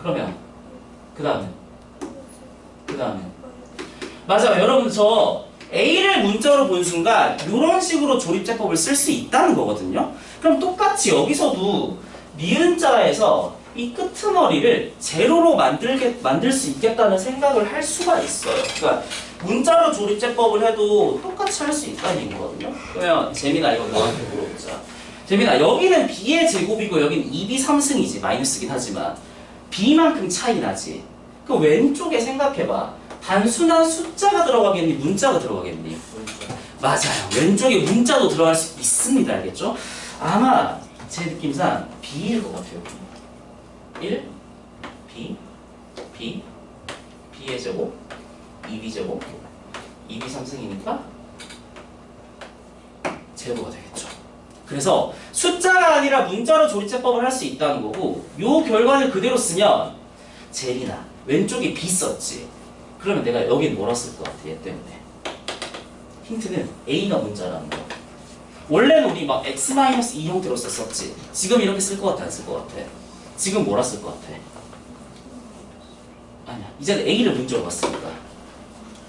그러면 그 다음에 맞아요. 여러분 저 A를 문자로 본 순간 이런 식으로 조립제법을 쓸 수 있다는 거거든요. 그럼 똑같이 여기서도 니은자에서 이 끄트머리를 제로로 만들 수 있겠다는 생각을 할 수가 있어요. 그러니까 문자로 조립제법을 해도 똑같이 할 수 있다는 얘기거든요. 그러면 재민아 이거 너한테 물어보자. 재민아 여기는 B의 제곱이고 여기는 2B 3승이지. 마이너스긴 하지만 B만큼 차이 나지. 그 왼쪽에 생각해봐. 단순한 숫자가 들어가겠니? 문자가 들어가겠니? 맞아요. 왼쪽에 문자도 들어갈 수 있습니다. 알겠죠? 아마 제 느낌상 B일 것 같아요. 1, B, B, B의 제곱, 2B 제곱, 2B 3승이니까 제로가 되겠죠. 그래서 숫자가 아니라 문자로 조립제법을 할 수 있다는 거고 요 결과를 그대로 쓰면 제리나 왼쪽에 B 썼지. 그러면 내가 여긴 뭐라 쓸 것 같아? 얘 때문에. 힌트는 A가 문자라는 거. 원래는 우리 막 X-2 형태로 썼었지. 지금 이렇게 쓸 것 같아? 안 쓸 것 같아? 지금 뭐라 쓸 것 같아? 아니야. 이제는 A를 문자로 봤으니까.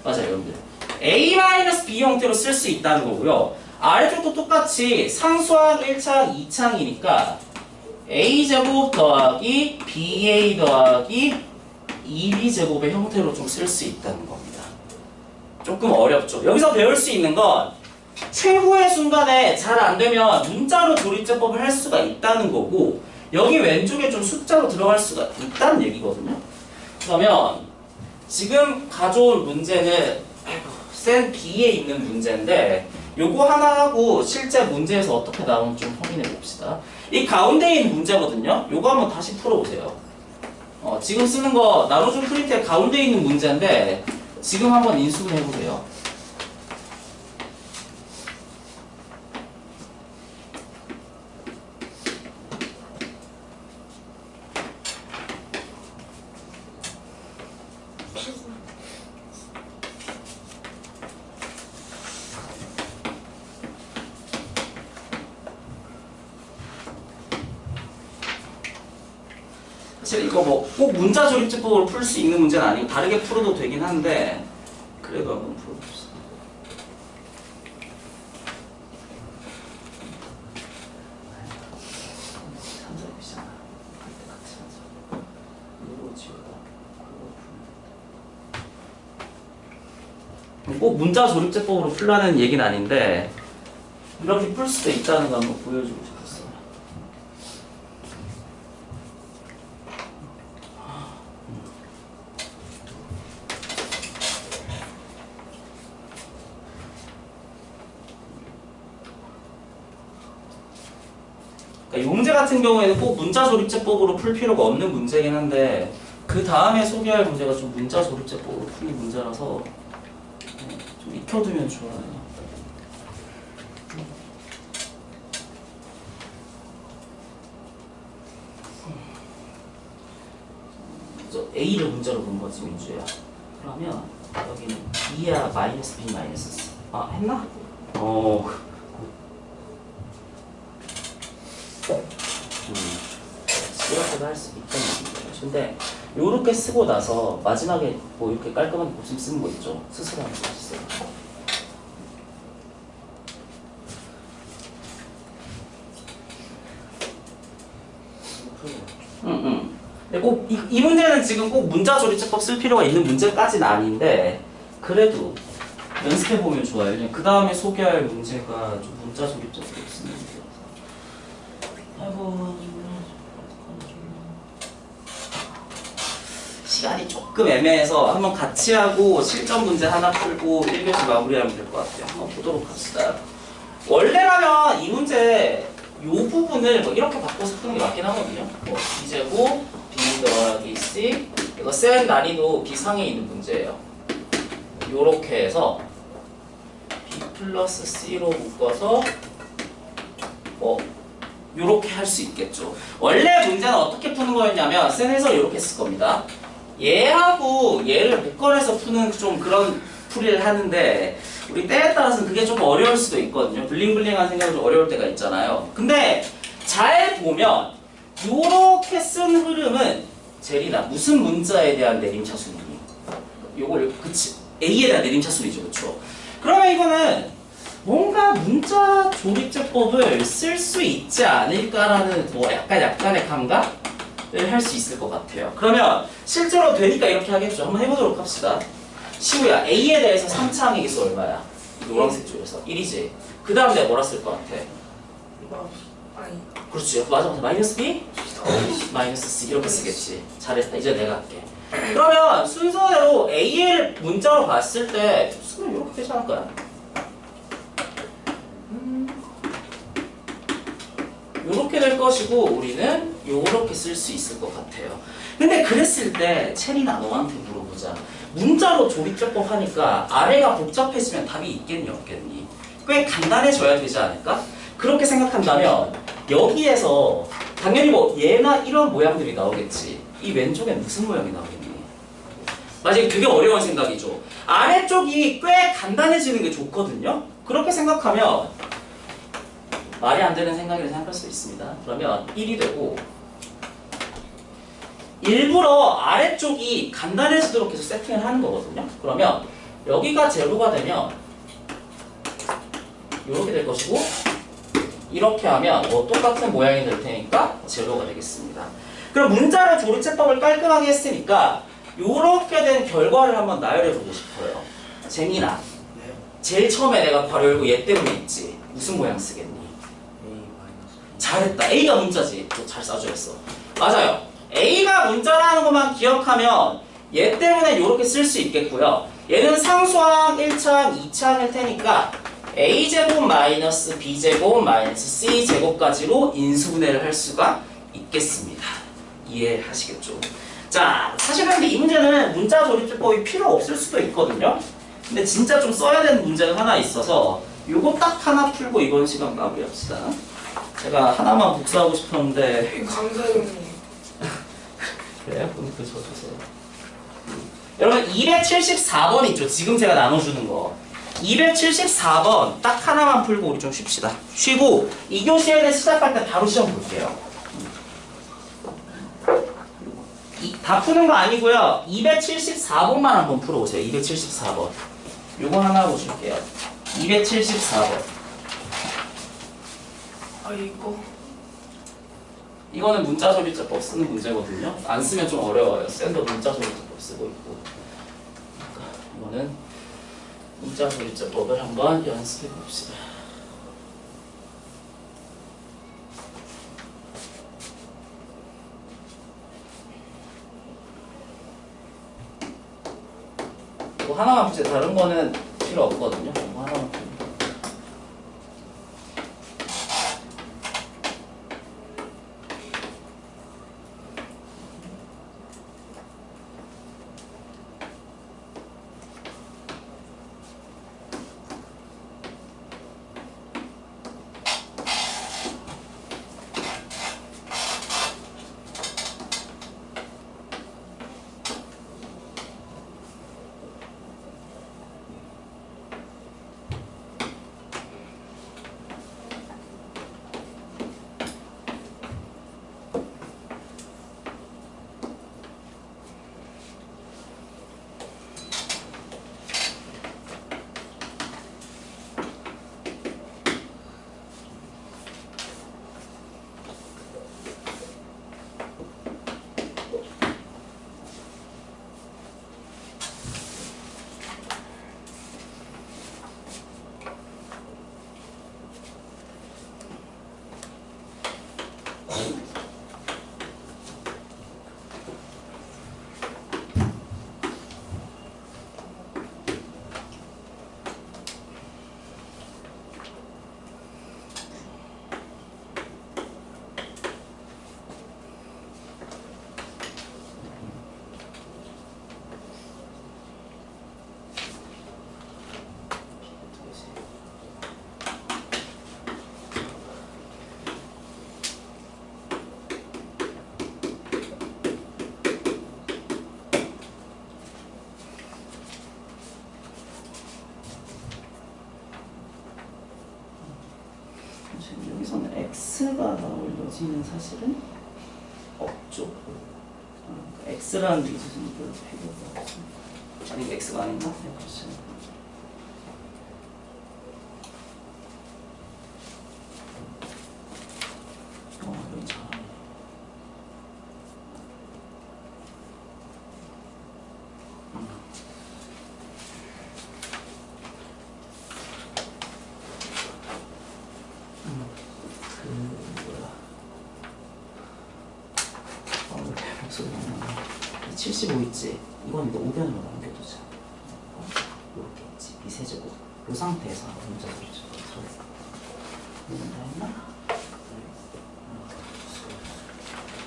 맞아요, 여러분들. A-B 형태로 쓸 수 있다는 거고요. 아래쪽도 똑같이 상수항 1창, 2창이니까 A제곱 더하기 BA 더하기 2B제곱의 형태로 좀 쓸 수 있다는 겁니다. 조금 어렵죠. 여기서 배울 수 있는 건 최후의 순간에 잘 안되면 문자로 조립제법을 할 수가 있다는 거고 여기 왼쪽에 좀 숫자로 들어갈 수가 있다는 얘기거든요. 그러면 지금 가져온 문제는 센 B에 있는 문제인데 요거 하나 하고 실제 문제에서 어떻게 나오는지 좀 확인해 봅시다. 이 가운데에 있는 문제거든요. 요거 한번 다시 풀어보세요. 지금 쓰는 거 나눠준 프린트의 가운데에 있는 문제인데 지금 한번 인수를 해보세요. 사실 이거 뭐 꼭 문자 조립제법으로 풀 수 있는 문제는 아니고 다르게 풀어도 되긴 한데 그래도 한번 풀어봅시다. 꼭 문자 조립제법으로 풀라는 얘기는 아닌데 이렇게 풀 수도 있다는 거 한번 보여주고 싶었어요. 이 문제 같은 경우에는 꼭 문자 조립제법으로 풀 필요가 없는 문제긴 한데 그 다음에 소개할 문제가 좀 문자 조립제법으로 풀린 문제라서 좀 익혀두면 좋아요. A를 문자로 본 거지 민주야. 그러면 여기는 B야 마이너스 B 마이너스 C. 아 했나? 이렇게도 할 수 있다는 얘기죠. 근데 요렇게 쓰고 나서 마지막에 뭐 이렇게 깔끔하게 곱셈 쓰는 거 있죠. 스스로 하면서 하시세요. 근데 꼭 이 문제는 지금 꼭 문자 조립제법 쓸 필요가 있는 문제까지는 아닌데 그래도 연습해 보면 좋아요. 그 다음에 소개할 문제가 좀 문자 조립제법 쓰는 문제라서. 아이고. 시간이 조금 애매해서 한번 같이 하고 실전 문제 하나 풀고 1교시 마무리하면 될 것 같아요. 한번 보도록 합시다. 원래라면 이 문제 이 부분을 뭐 이렇게 바꿔서 푸는 게 맞긴 하거든요. 뭐 B제곱 B 더하기 C 이거 센 난이도 B상에 있는 문제예요. 요렇게 해서 B 플러스 C로 묶어서 뭐 요렇게 할 수 있겠죠. 원래 문제는 어떻게 푸는 거였냐면 센에서 이렇게 쓸 겁니다. 얘하고 얘를 묶어내서 푸는 좀 그런 풀이를 하는데 우리 때에 따라서는 그게 좀 어려울 수도 있거든요. 블링블링한 생각이 좀 어려울 때가 있잖아요. 근데 잘 보면 요렇게 쓴 흐름은 제리나 무슨 문자에 대한 내림차순이니? 요걸 그치 A에 대한 내림차순이죠. 그렇죠? 그러면 이거는 뭔가 문자 조립제법을 쓸 수 있지 않을까라는 뭐 약간의 감각을 할 수 있을 것 같아요. 그러면 실제로 되니까 이렇게 하겠죠. 한번 해보도록 합시다. 시우야, A에 대해서 3차 항의계수 얼마야? 노란색 쪽에서 1이지. 그 다음 내가 뭐라 쓸 것 같아? 아니 그렇지. 맞아. 마이너스 B? 마이너스 C 이렇게 쓰겠지. 잘했다. 이제 내가 할게. 그러면 순서대로 A를 문자로 봤을 때 쓰면 이렇게 되지 않을까요? 이렇게 될 것이고 우리는 이렇게 쓸 수 있을 것 같아요. 근데 그랬을 때 체리나 너한테 물어보자. 문자로 조립제법 하니까 아래가 복잡해지면 답이 있겠니 없겠니? 꽤 간단해져야 되지 않을까? 그렇게 생각한다면 여기에서 당연히 뭐 얘나 이런 모양들이 나오겠지. 이 왼쪽엔 무슨 모양이 나오겠니? 맞아요. 되게 어려운 생각이죠. 아래쪽이 꽤 간단해지는 게 좋거든요. 그렇게 생각하면 말이 안 되는 생각이라 생각할 수 있습니다. 그러면 1이 되고 일부러 아래쪽이 간단해지도록 계속 세팅을 하는 거거든요. 그러면 여기가 제로가 되면 이렇게 될 것이고 이렇게 하면 뭐 똑같은 모양이 될 테니까 제로가 되겠습니다. 그럼 문자로 조립제법을 깔끔하게 했으니까 이렇게 된 결과를 한번 나열해보고 싶어요. 재민아, 네. 제일 처음에 내가 괄호 열고 얘 때문에 있지. 무슨 모양 쓰겠니? 잘했다. A가 문자지. 또 잘 써주겠어. 맞아요. A가 문자라는 것만 기억하면 얘 때문에 이렇게 쓸 수 있겠고요. 얘는 상수항 1차항 2차항일 테니까 A제곱 마이너스 B제곱 마이너스 C제곱까지로 인수분해를 할 수가 있겠습니다. 이해하시겠죠? 자, 사실은 근데 이 문제는 문자 조립제법이 필요 없을 수도 있거든요. 근데 진짜 좀 써야 되는 문제가 하나 있어서 요거 딱 하나 풀고 이번 시간 마무리합시다. 제가 하나만 복수하고 싶었는데 감사해요. 그래요? 그럼 그 줘주세요. 여러분 274번 있죠? 지금 제가 나눠주는 거 274번 딱 하나만 풀고 우리 좀 쉽시다. 쉬고 2교시에는 시작할 때 바로 시험 볼게요. 다 푸는 거 아니고요. 274번만 한번 풀어보세요. 274번. 요거 하나 보실게요. 274번. 아 이거 이거는 문자 조립제법 쓰는 문제거든요. 안 쓰면 좀 어려워요. 쌤도 문자 조립제법 쓰고 있고. 그러니까 이거는 문자 조립제법을 한번 연습해 봅시다. 이거 하나만 풀세요. 다른 거는 필요 없거든요. 이거 하나만 풀세요. 여기서는 x가 나올 여지는 사실은 없죠. x라는 기준은 별로 필요가 없습니다. 아니 x가 아닌가? 네, 그렇지. 여기 잘하네. 목소리 나네. 75 있지? 이건 이제 5변으로 남겨두자. 이렇게 있지. 비세제곱. 이 상태에서 문자 소리죠. 이건 다 했나?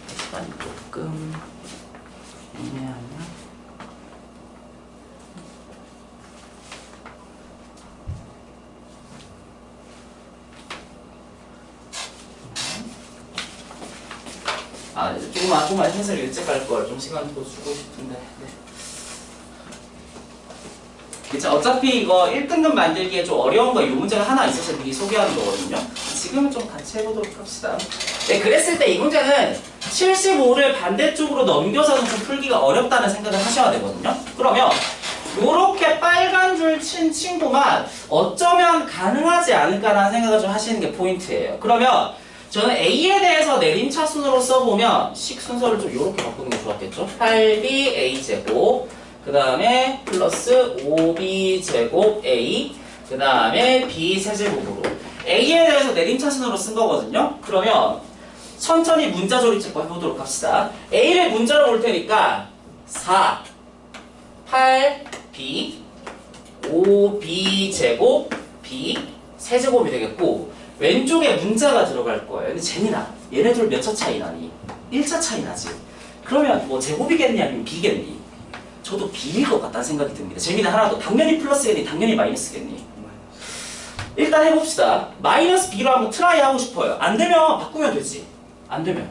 시간이 조금 애매하냐? 조금만 해설 일찍 갈 걸 좀 시간 더 주고 싶은데. 네. 그쵸, 어차피 이거 1등급 만들기에 좀 어려운 거 이 문제가 하나 있어서 미리 소개하는 거거든요. 지금은 좀 같이 해보도록 합시다. 네, 그랬을 때 이 문제는 75를 반대쪽으로 넘겨서는 좀 풀기가 어렵다는 생각을 하셔야 되거든요. 그러면 요렇게 빨간 줄 친 친구만 어쩌면 가능하지 않을까라는 생각을 좀 하시는 게 포인트예요. 그러면 저는 A에 대해서 내림차순으로 써보면 식 순서를 좀 이렇게 바꾸는 게 좋았겠죠? 8BA제곱 그 다음에 플러스 5B제곱 A 그 다음에 B 세제곱으로 A에 대해서 내림차순으로 쓴 거거든요? 그러면 천천히 문자 조립 해보도록 합시다. A를 문자로 볼 테니까 4 8B 5B제곱 B 세제곱이 되겠고 왼쪽에 문자가 들어갈 거예요. 근데 재민아, 얘네들 몇 차 차이 나니? 1차 차이 나지. 그러면 뭐 제곱이겠니 아니면 B겠니? 저도 B일 것 같다는 생각이 듭니다. 재민아 하나 더. 당연히 플러스겠니? 당연히 마이너스겠니? 일단 해봅시다. 마이너스 B로 한번 트라이 하고 싶어요. 안 되면 바꾸면 되지. 안 되면.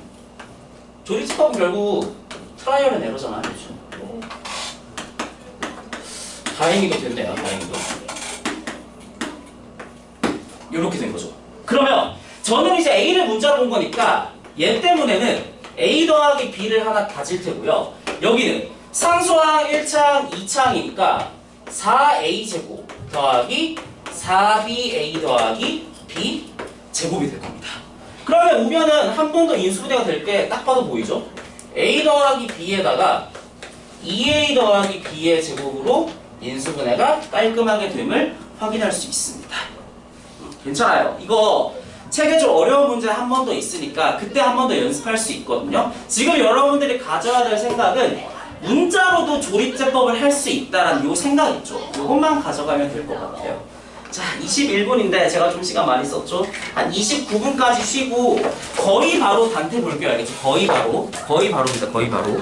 조립집합은 결국 트라이얼 앤 에러잖아. 그렇죠? 다행히도 됐네요. 다행히도. 이렇게 된 거죠. 그러면 저는 이제 A를 문자로 본 거니까 얘 때문에는 A 더하기 B를 하나 가질 테고요. 여기는 상수항 1창, 2창이니까 4A제곱 더하기 4BA 더하기 B 제곱이 될 겁니다. 그러면 오면은 한 번 더 인수분해가 될 게 딱 봐도 보이죠? A 더하기 B에다가 2A 더하기 B의 제곱으로 인수분해가 깔끔하게 됨을 확인할 수 있습니다. 괜찮아요. 이거 책에 좀 어려운 문제 한 번 더 있으니까 그때 한 번 더 연습할 수 있거든요. 지금 여러분들이 가져야 될 생각은 문자로도 조립제법을 할 수 있다는 요 생각 있죠. 요것만 가져가면 될 것 같아요. 자, 21분인데 제가 좀 시간 많이 썼죠. 한 29분까지 쉬고 거의 바로 단태 볼게요. 알겠죠? 거의 바로입니다. 거의 바로.